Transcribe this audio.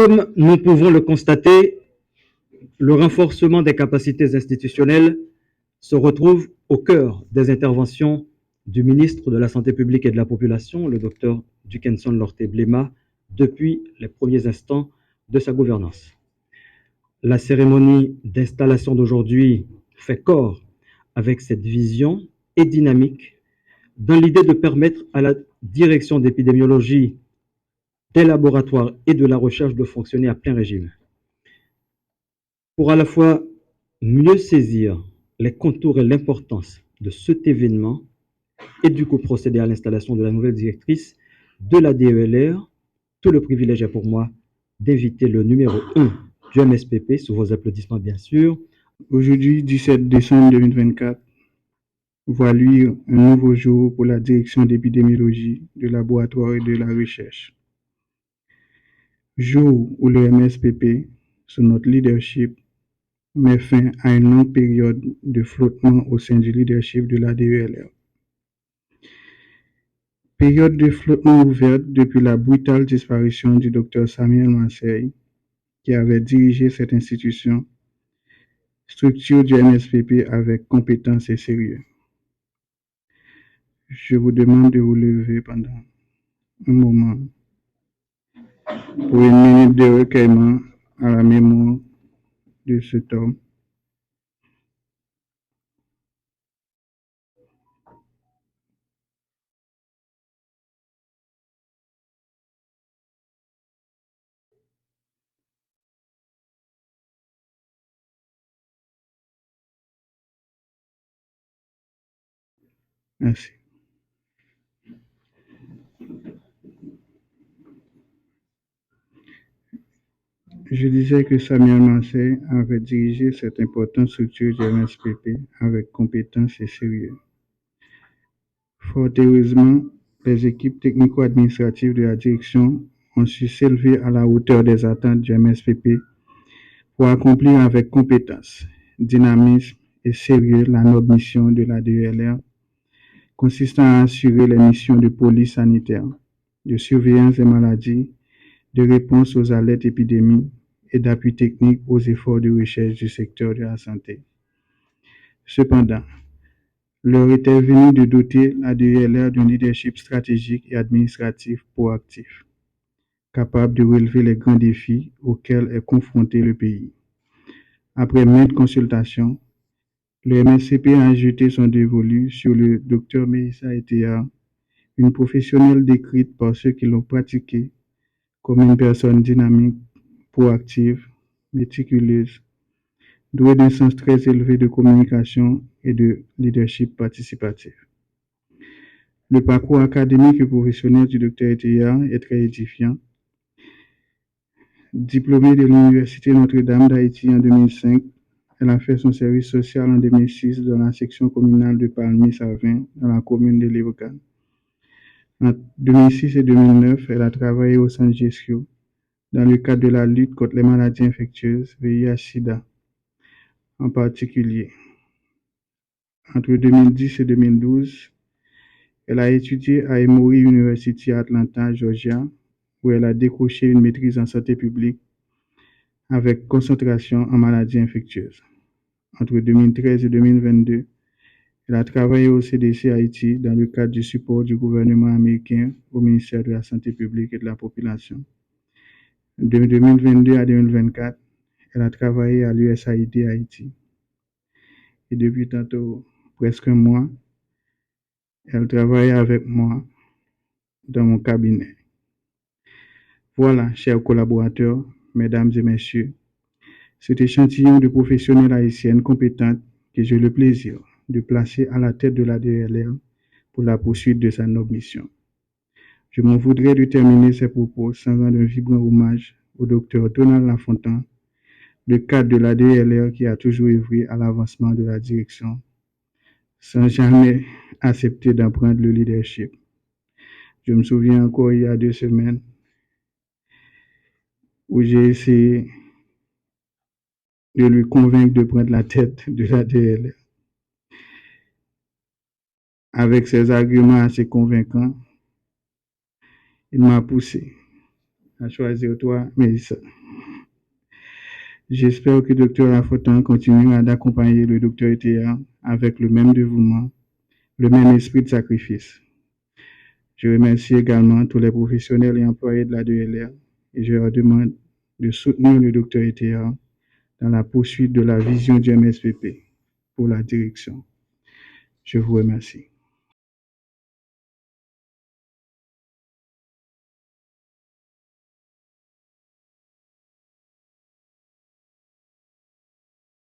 Comme nous pouvons le constater, le renforcement des capacités institutionnelles se retrouve au cœur des interventions du ministre de la Santé publique et de la Population, le Dr Dickinson Lorté Blema, depuis les premiers instants de sa gouvernance. La cérémonie d'installation d'aujourd'hui fait corps avec cette vision et dynamique dans l'idée de permettre à la direction d'épidémiologie des laboratoires et de la recherche de fonctionner à plein régime. Pour à la fois mieux saisir les contours et l'importance de cet événement et du coup procéder à l'installation de la nouvelle directrice de la DELR, tout le privilège est pour moi d'inviter le numéro 1 du MSPP, sous vos applaudissements bien sûr. Aujourd'hui, 17 décembre 2024, voit luire un nouveau jour pour la direction d'épidémiologie, de laboratoire et de la recherche. Jour où le MSPP, sous notre leadership, met fin à une longue période de flottement au sein du leadership de la DELR. Période de flottement ouverte depuis la brutale disparition du Dr Samuel Marseille, qui avait dirigé cette institution, structure du MSPP avec compétence et sérieux. Je vous demande de vous lever pendant un moment pour une minute de recueillement à la mémoire de cet homme. Merci. Je disais que Samuel Marseille avait dirigé cette importante structure du MSPP avec compétence et sérieux. Fort heureusement, les équipes technico-administratives de la direction ont su s'élever à la hauteur des attentes du MSPP pour accomplir avec compétence, dynamisme et sérieux la noble mission de la DELR, consistant à assurer les missions de police sanitaire, de surveillance des maladies, de réponse aux alertes épidémiques et d'appui technique aux efforts de recherche du secteur de la santé. Cependant, l'heure était venue de doter la DELR d'un leadership stratégique et administratif proactif, capable de relever les grands défis auxquels est confronté le pays. Après maintes consultations, le MSCP a jeté son dévolu sur le Dr Meissa Etea, une professionnelle décrite par ceux qui l'ont pratiquée comme une personne dynamique, proactive, méticuleuse, douée d'un sens très élevé de communication et de leadership participatif. Le parcours académique et professionnel du Dr Etea est très édifiant. Diplômée de l'Université Notre-Dame d'Haïti en 2005, elle a fait son service social en 2006 dans la section communale de Palmier-Savin, dans la commune de Léocan. En 2006 et 2009, elle a travaillé au Centre GESCO dans le cadre de la lutte contre les maladies infectieuses, VIH-Sida en particulier. Entre 2010 et 2012, elle a étudié à Emory University à Atlanta, Georgia, où elle a décroché une maîtrise en santé publique avec concentration en maladies infectieuses. Entre 2013 et 2022, elle a travaillé au CDC Haïti dans le cadre du support du gouvernement américain au ministère de la Santé publique et de la Population. De 2022 à 2024, elle a travaillé à l'USAID Haïti. Et depuis tantôt presque un mois, elle travaille avec moi dans mon cabinet. Voilà, chers collaborateurs, mesdames et messieurs, cet échantillon de professionnels haïtiennes compétentes que j'ai le plaisir de placer à la tête de la DELR pour la poursuite de sa noble mission. Je m'en voudrais de terminer ces propos sans rendre un vibrant hommage au docteur Donald Lafontaine, le cadre de la DELR qui a toujours œuvré à l'avancement de la direction, sans jamais accepter d'en prendre le leadership. Je me souviens encore il y a 2 semaines où j'ai essayé de lui convaincre de prendre la tête de la DELR. Avec ses arguments assez convaincants, il m'a poussé à choisir toi, Mélissa. J'espère que Dr Lafortin continuera d'accompagner le Dr ETA avec le même dévouement, le même esprit de sacrifice. Je remercie également tous les professionnels et employés de la DLR et je leur demande de soutenir le Dr ETA dans la poursuite de la vision du MSPP pour la direction. Je vous remercie.